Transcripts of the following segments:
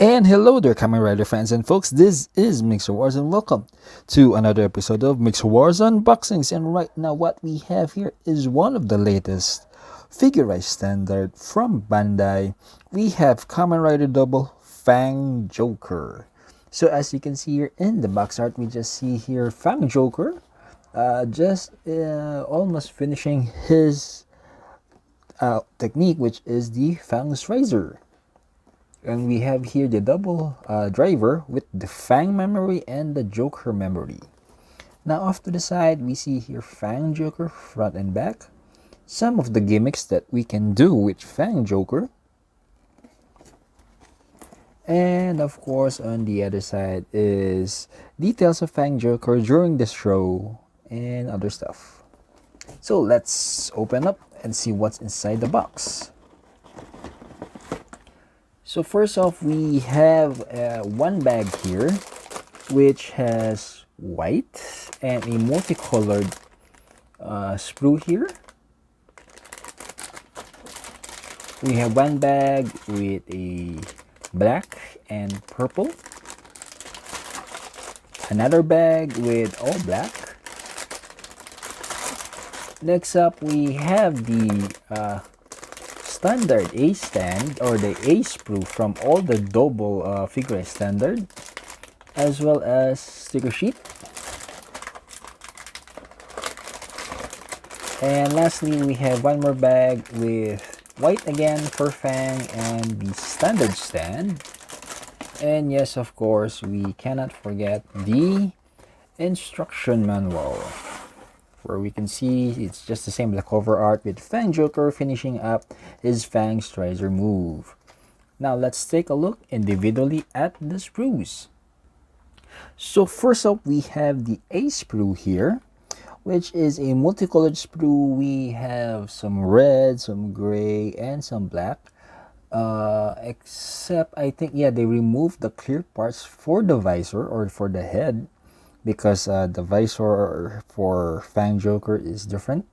And hello there, Kamen Rider fans and folks. This is Mixerwars, and welcome to another episode of Mixerwars Unboxings. And right now, what we have here is one of the latest figurized standard from Bandai. We have Kamen Rider Double FangJoker. So as you can see here in the box art, we just see here FangJoker just almost finishing his technique, which is the Fang's Razor. And we have here the double driver with the Fang memory and the Joker memory. Now off to the side, we see here FangJoker front and back. Some of the gimmicks that we can do with FangJoker. And of course, on the other side is details of FangJoker during the show and other stuff. So let's open up and see what's inside the box. So first off, we have one bag here, which has white and a multicolored sprue here. We have one bag with a black and purple. Another bag with all black. Next up, we have the standard A stand or the A sprue from all the double figure standard, as well as sticker sheet. And lastly, we have one more bag with white again for Fang and the standard stand. And yes, of course, we cannot forget the instruction manual, where we can see it's just the same as the cover art with FangJoker finishing up his Fang's Razor move. Now let's take a look individually at the sprues. So first up, we have the A sprue here, which is a multicolored sprue. We have some red, some gray, and some black. Except I think, yeah, they removed the clear parts for the visor or for the head, because the visor for FangJoker is different.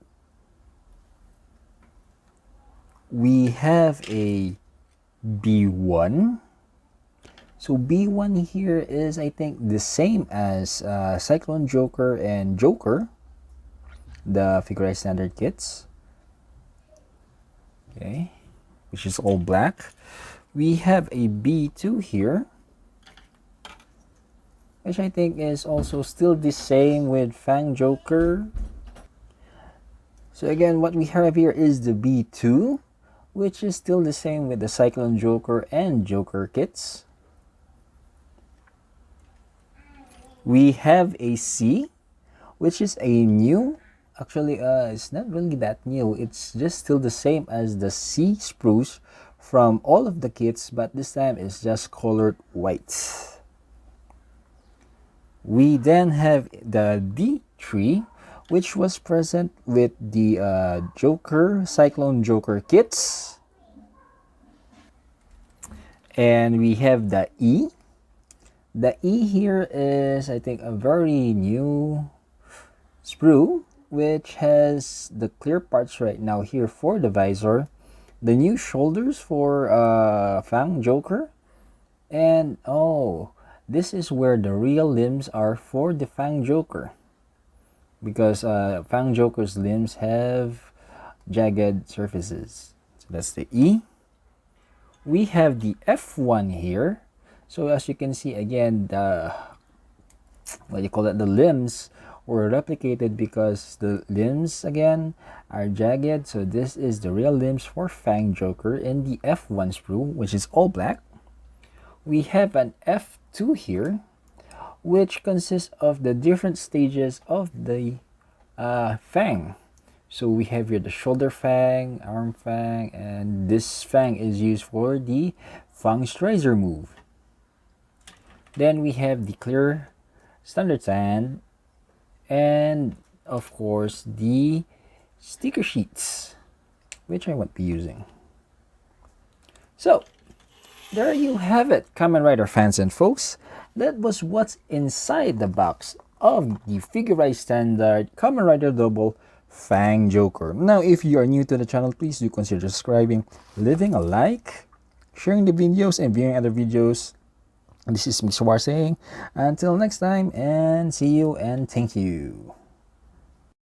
We have a B1. So B1 here is, I think, the same as Cyclone Joker and Joker, the figurized standard kits. Okay, which is all black. We have a B2 here, which I think is also still the same with FangJoker. So again, what we have here is the B2, which is still the same with the Cyclone Joker and Joker kits. We have a C, which is a new, actually it's not really that new, it's just still the same as the C sprues from all of the kits, but this time it's just colored white. We then have the D3, which was present with the Joker, Cyclone Joker kits. And we have the E. The E here is, I think, a very new sprue, which has the clear parts right now here for the visor, the new shoulders for FangJoker, and oh, this is where the real limbs are for the FangJoker, because FangJoker's limbs have jagged surfaces. So that's the E. We have the F1 here. So as you can see, again, the the limbs were replicated because the limbs again are jagged. So this is the real limbs for FangJoker in the F1 sprue, which is all black. We have an F2 here, which consists of the different stages of the Fang. So we have here the shoulder Fang, arm Fang, and this Fang is used for the Fang's Razor move. Then we have the clear standard sand, and of course the sticker sheets, which I won't be using. So there you have it, Kamen Rider fans and folks. That was what's inside the box of the figurized standard Kamen Rider Double FangJoker. Now, if you are new to the channel, please do consider subscribing, leaving a like, sharing the videos, and viewing other videos. This is Mixerwars saying, until next time, and see you and thank you.